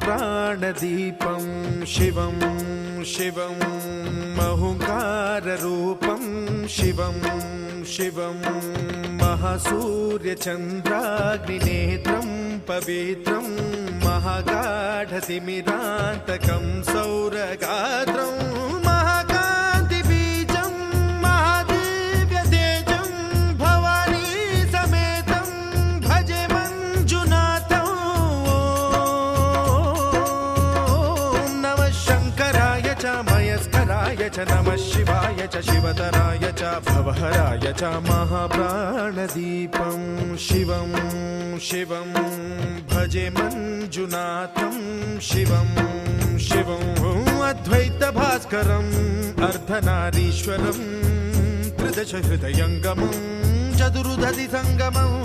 महाप्राणदीपं शिवं शिवं महुङ्काररूपं शिवं शिवं महासूर्यचन्द्राग्निनेत्रं पवित्रं महागाढतिमिरान्तकं सौरगात्रं महाकान्तिबीजं महादिव्यतेजं भवानी समेतं भजे मञ्जुनाथं। ॐ नमः शङ्कराय च मयस्कराय च नमः शिवाय च शिवतराय च भवहराय च महाप्राणदीपं शिवं शिवं भजे मञ्जुनाथं शिवं शिवं अद्वैतभास्करम् अर्धनारीश्वरं त्रिदशहृदयङ्गमं चतुर्दधिसङ्गमम्